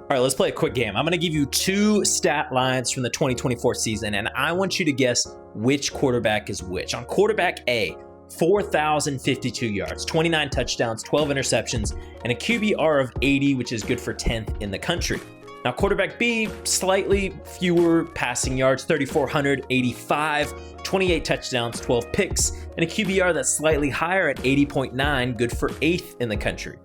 All right, let's play a quick game. I'm going to give you two stat lines from the 2024 season, and I want you to guess which quarterback is which. On quarterback A, 4,052 yards, 29 touchdowns, 12 interceptions, and a QBR of 80, which is good for 10th in the country. Now, quarterback B, slightly fewer passing yards, 3,485, 28 touchdowns, 12 picks, and a QBR that's slightly higher at 80.9, good for 8th in the country.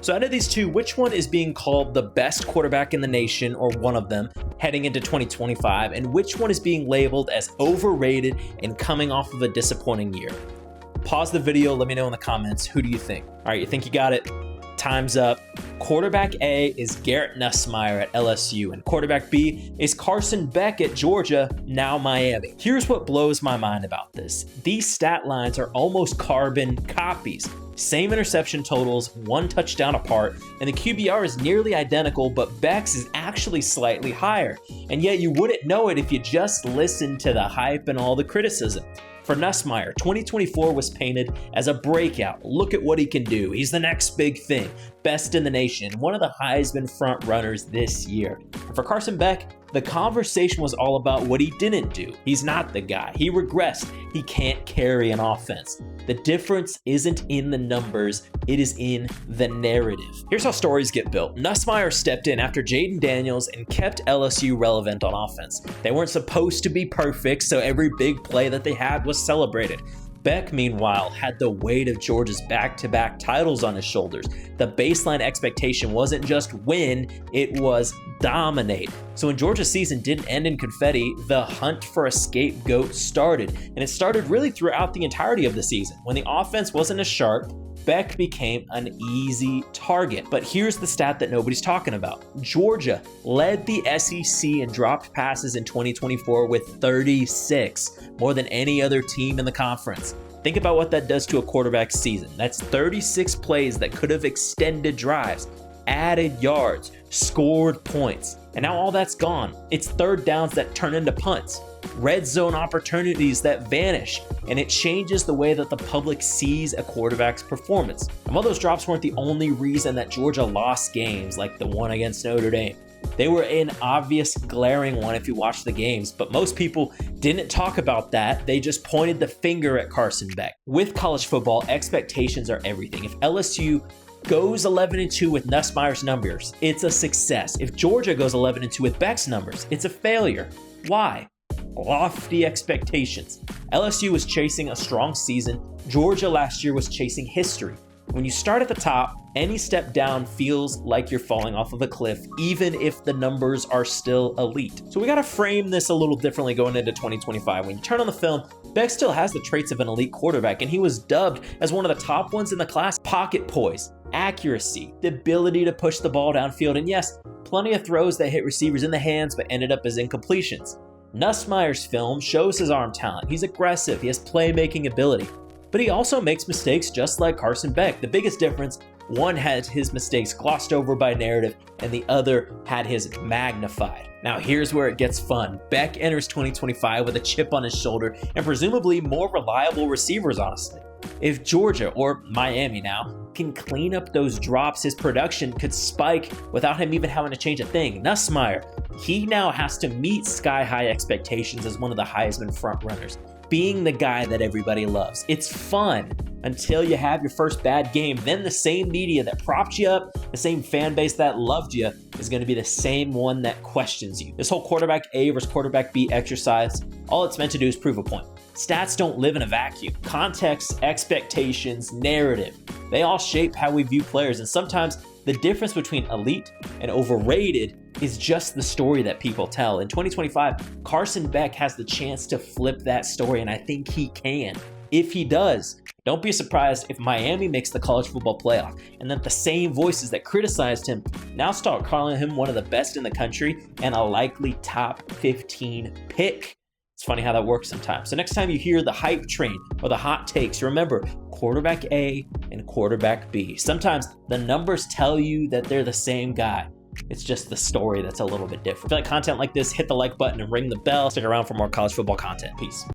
So out of these two, which one is being called the best quarterback in the nation, or one of them, heading into 2025, and which one is being labeled as overrated and coming off of a disappointing year? Pause the video, let me know in the comments, who do you think? All right, you think you got it? Time's up. Quarterback A is Garrett Nussmeier at LSU, and quarterback B is Carson Beck at Georgia, now Miami. Here's what blows my mind about this. These stat lines are almost carbon copies. Same interception totals, one touchdown apart, and the QBR is nearly identical, but Beck's is actually slightly higher. And yet you wouldn't know it if you just listened to the hype and all the criticism. For Nussmeier, 2024 was painted as a breakout. Look at what he can do. He's the next big thing. Best in the nation. One of the Heisman front runners this year. And for Carson Beck, the conversation was all about what he didn't do. He's not the guy. He regressed. He can't carry an offense. The difference isn't in the numbers, it is in the narrative. Here's how stories get built. Nussmeier stepped in after Jaden Daniels and kept LSU relevant on offense. They weren't supposed to be perfect, so every big play that they had was celebrated. Beck, meanwhile, had the weight of Georgia's back-to-back titles on his shoulders. The baseline expectation wasn't just win, it was dominate. So when Georgia's season didn't end in confetti, the hunt for a scapegoat started. And it started really throughout the entirety of the season. When the offense wasn't as sharp, Beck became an easy target. But here's the stat that nobody's talking about. Georgia led the SEC in dropped passes in 2024 with 36, more than any other team in the conference. Think about what that does to a quarterback's season. That's 36 plays that could have extended drives, added yards, scored points. And now all that's gone. It's third downs that turn into punts, red zone opportunities that vanish, and it changes the way that the public sees a quarterback's performance. And while those drops weren't the only reason that Georgia lost games, like the one against Notre Dame, they were an obvious, glaring one if you watch the games, but most people didn't talk about that. They just pointed the finger at Carson Beck. With college football, expectations are everything. If LSU goes 11-2 with Nussmeier's numbers, it's a success. If Georgia goes 11-2 with Beck's numbers, it's a failure. Why? Lofty expectations. LSU was chasing a strong season. Georgia last year was chasing history. When you start at the top, any step down feels like you're falling off of a cliff, even if the numbers are still elite. So we got to frame this a little differently going into 2025. When you turn on the film, Beck still has the traits of an elite quarterback, and he was dubbed as one of the top ones in the class. Pocket poise, accuracy, the ability to push the ball downfield, and yes, plenty of throws that hit receivers in the hands but ended up as incompletions. Nussmeier's film shows his arm talent. He's aggressive, he has playmaking ability, but he also makes mistakes just like Carson Beck. The biggest difference, one had his mistakes glossed over by narrative and the other had his magnified. Now here's where it gets fun. Beck enters 2025 with a chip on his shoulder and presumably more reliable receivers, honestly. If Georgia, or Miami now, can clean up those drops, his production could spike without him even having to change a thing. Nussmeier, he now has to meet sky-high expectations as one of the Heisman frontrunners, being the guy that everybody loves. It's fun until you have your first bad game. Then the same media that propped you up, the same fan base that loved you, is going to be the same one that questions you. This whole quarterback A versus quarterback B exercise, all it's meant to do is prove a point. Stats don't live in a vacuum. Context, expectations, narrative, they all shape how we view players, and sometimes the difference between elite and overrated is just the story that people tell. In 2025, Carson Beck has the chance to flip that story, and I think he can. If he does, don't be surprised if Miami makes the college football playoff, and that the same voices that criticized him now start calling him one of the best in the country and a likely top 15 pick. It's funny how that works sometimes. So next time you hear the hype train or the hot takes, remember quarterback A and quarterback B. Sometimes the numbers tell you that they're the same guy. It's just the story that's a little bit different. If you like content like this, hit the like button and ring the bell. Stick around for more college football content. Peace.